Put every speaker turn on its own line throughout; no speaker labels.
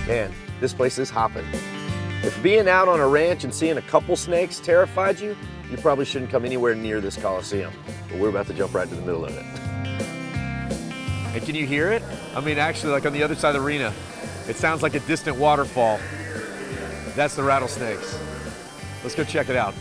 Man, this place is hopping. If being out on a ranch and seeing a couple snakes terrified you, you probably shouldn't come anywhere near this Coliseum. But we're about to jump right to the middle of it.
And can you hear it? I mean, actually, like on the other side of the arena, it sounds like a distant waterfall. That's the rattlesnakes. Let's go check it out.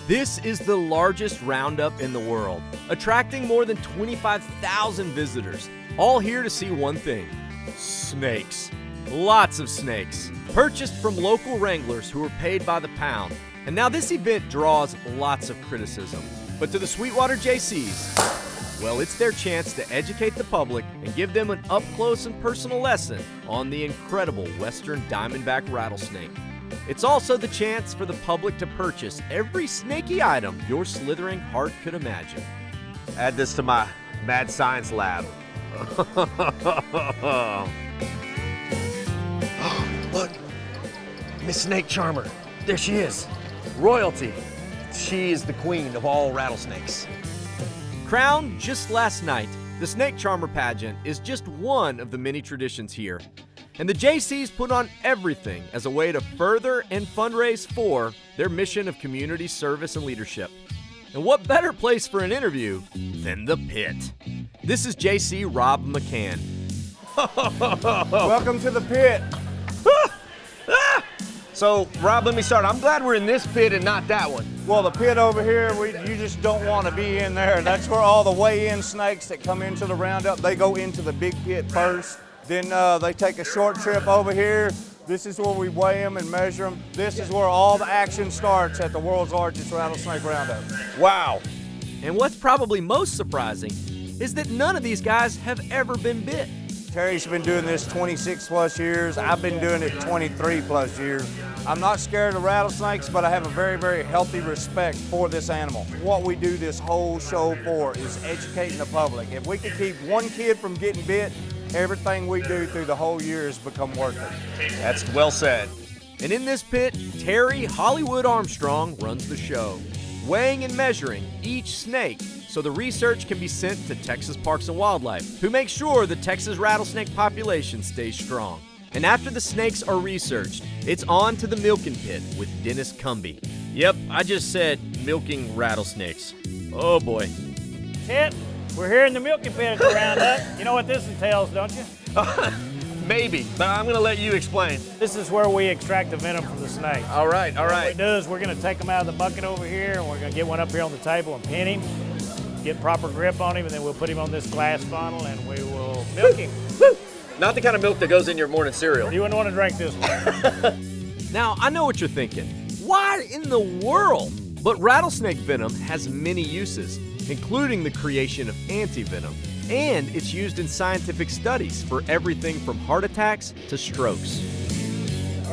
This is the largest roundup in the world, attracting more than 25,000 visitors, all here to see one thing: snakes. Lots of snakes, purchased from local wranglers who are paid by the pound. And now this event draws lots of criticism. But to the Sweetwater JCs, well, it's their chance to educate the public and give them an up-close and personal lesson on the incredible western diamondback rattlesnake. It's also the chance for the public to purchase every snaky item your slithering heart could imagine.
Add this to my mad science lab. Look, Miss Snake Charmer. There she is. Royalty. She is the queen of all rattlesnakes.
Crowned just last night, the Snake Charmer pageant is just one of the many traditions here. And the JCs put on everything as a way to further and fundraise for their mission of community service and leadership. And what better place for an interview than the pit? This is JC Rob McCann.
Welcome to the pit.
So, Rob, let me start. I'm glad we're in this pit and not that one.
Well, the pit over here, you just don't want to be in there. That's where all the weigh-in snakes that come into the roundup, they go into the big pit first. Then they take a short trip over here. This is where we weigh them and measure them. This is where all the action starts at the world's largest rattlesnake roundup.
Wow.
And what's probably most surprising is that none of these guys have ever been bit.
Terry's been doing this 26 plus years. I've been doing it 23 plus years. I'm not scared of rattlesnakes, but I have a very, very healthy respect for this animal. What we do this whole show for is educating the public. If we could keep one kid from getting bit, everything we do through the whole year has become worth it.
That's well said.
And in this pit, Terry Hollywood Armstrong runs the show, weighing and measuring each snake so the research can be sent to Texas Parks and Wildlife, who make sure the Texas rattlesnake population stays strong. And after the snakes are researched, it's on to the milking pit with Dennis Cumbie. Yep, I just said milking rattlesnakes. Oh boy.
Chet, we're here in the milking pit at the roundup. You know what this entails, don't you?
Maybe, but I'm gonna let you explain.
This is where we extract the venom from the snake.
All right.
What we do is we're gonna take him out of the bucket over here, and we're gonna get one up here on the table and pin him, get proper grip on him, and then we'll put him on this glass funnel and we will milk him.
Not the kind of milk that goes in your morning cereal.
You wouldn't want to drink this one.
Now, I know what you're thinking. Why in the world? But rattlesnake venom has many uses, including the creation of anti-venom. And it's used in scientific studies for everything from heart attacks to strokes.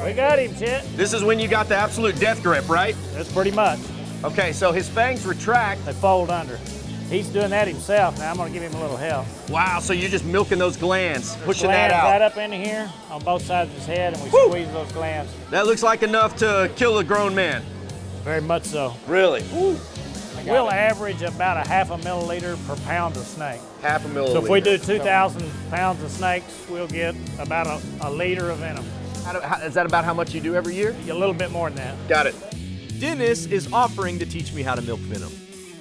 We got him, Chet.
This is when you got the absolute death grip, right?
That's pretty much.
Okay, so his fangs retract.
They fold under. He's doing that himself. Now I'm gonna give him a little help.
Wow, so you're just milking those glands, pushing
Glands
that out.
right up into here on both sides of his head, and we
Woo!
squeeze those glands.
That looks like enough to kill a grown man.
Very much so.
Really?
We'll average about a 1/2 milliliter per pound of snake.
1/2 milliliter.
So if we do 2,000 pounds of snakes, we'll get about a liter of venom.
Is that about how much you do every year?
A little bit more than that.
Got it.
Dennis is offering to teach me how to milk venom.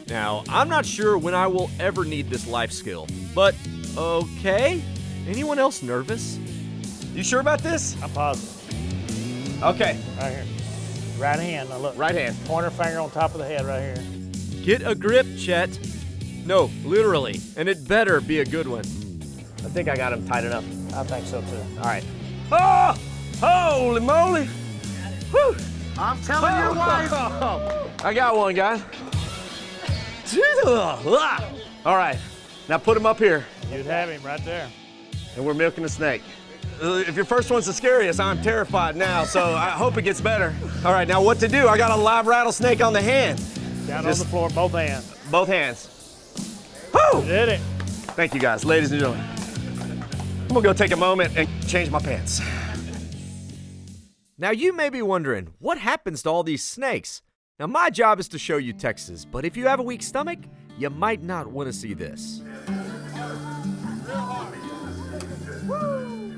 Now, I'm not sure when I will ever need this life skill, but okay. Anyone else nervous?
You sure about this?
I'm positive.
Okay.
Right here. Right hand, now look.
Right hand.
Pointer finger on top of the head right here.
Get a grip, Chet. No, literally, and it better be a good one.
I think I got him tight enough.
I think so too.
All right. Oh! Holy moly! Whew!
I'm telling your wife.
I got one, guys. All right, now put him up here,
You'd have him right there.
and we're milking a snake. If your first one's the scariest, I'm terrified now, so I hope it gets better. All right, now what to do? I got a live rattlesnake on the hand.
Down on the floor, both hands.
Both hands. Woo!
Did it.
Thank you, guys, ladies and gentlemen. I'm gonna go take a moment and change my pants.
Now, you may be wondering, what happens to all these snakes? Now, my job is to show you Texas, but if you have a weak stomach, you might not want to see this.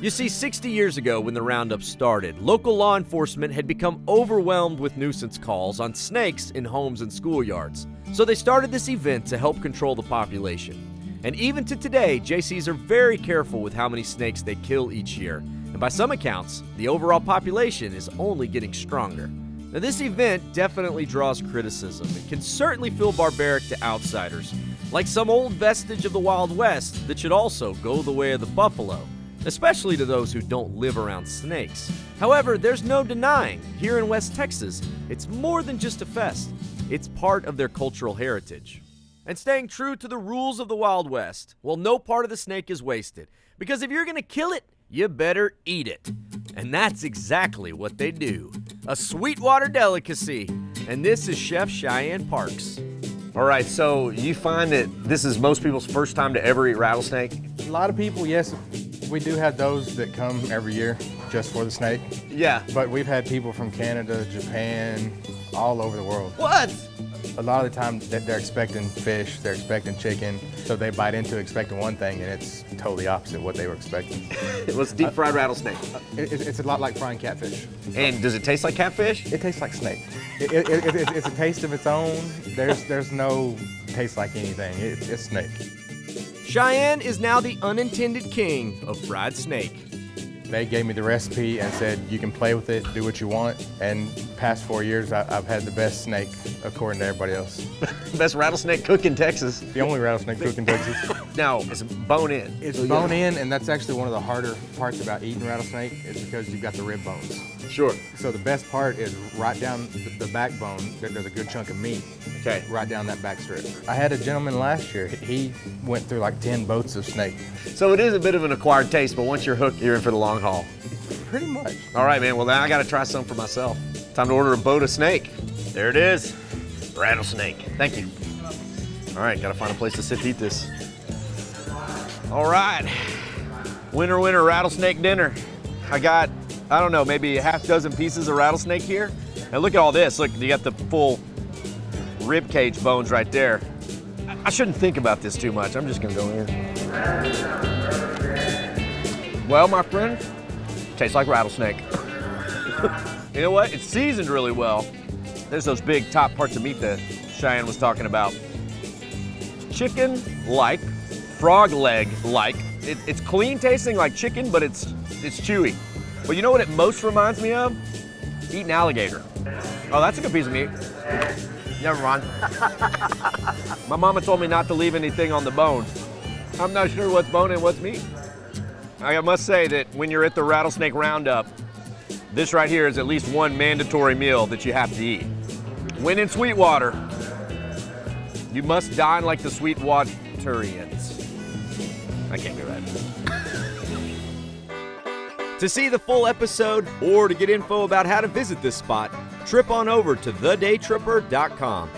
You see, 60 years ago when the roundup started, local law enforcement had become overwhelmed with nuisance calls on snakes in homes and schoolyards. So they started this event to help control the population. And even to today, JCs are very careful with how many snakes they kill each year. And by some accounts, the overall population is only getting stronger. Now, this event definitely draws criticism. It can certainly feel barbaric to outsiders, like some old vestige of the Wild West that should also go the way of the buffalo, especially to those who don't live around snakes. However, there's no denying, here in West Texas, it's more than just a fest. It's part of their cultural heritage. And staying true to the rules of the Wild West, well, no part of the snake is wasted. Because if you're gonna kill it, you better eat it. And that's exactly what they do. A Sweetwater delicacy. And this is Chef Cheyenne Parks.
All right, so you find that this is most people's first time to ever eat rattlesnake?
A lot of people, yes, we do have those that come every year just for the snake.
Yeah.
But we've had people from Canada, Japan, all over the world.
What?
A lot of the time they're expecting fish, they're expecting chicken, so they bite into expecting one thing and it's totally opposite what they were expecting.
It was deep fried rattlesnake.
It's a lot like frying catfish.
And does it taste like catfish?
It tastes like snake. It's a taste of its own. There's no taste like anything. It's snake.
Cheyenne is now the unintended king of fried snake.
They gave me the recipe and said, you can play with it, do what you want. And past 4 years, I've had the best snake according to everybody else.
Best rattlesnake cook in Texas.
The only rattlesnake cook in Texas.
Now, it's bone in.
It's bone in, and that's actually one of the harder parts about eating rattlesnake is because you've got the rib bones.
Sure.
So the best part is right down the backbone, there's a good chunk of meat.
Okay.
Right down that back strip. I had a gentleman last year, he went through like 10 boats of snake.
So it is a bit of an acquired taste, but once you're hooked, you're in for the long haul.
Pretty much.
All right, man, well now I gotta try some for myself. Time to order a boat of snake. There it is, rattlesnake. Thank you. All right, gotta find a place to sit to eat this. All right, winter rattlesnake dinner. I got, I don't know, maybe a half dozen pieces of rattlesnake here. Now look at all this. Look, you got the full rib cage bones right there. I shouldn't think about this too much. I'm just gonna go in. Well, my friend, tastes like rattlesnake. You know what? It's seasoned really well. There's those big top parts of meat that Cheyenne was talking about. Chicken-like, frog leg-like. It's clean tasting like chicken, but it's chewy. But you know what it most reminds me of? Eating alligator. Oh, that's a good piece of meat. Never mind. My mama told me not to leave anything on the bone. I'm not sure what's bone and what's meat. I must say that when you're at the Rattlesnake Roundup, this right here is at least one mandatory meal that you have to eat. When in Sweetwater, you must dine like the Sweetwaterians. I can't get right.
To see the full episode or to get info about how to visit this spot, trip on over to thedaytripper.com.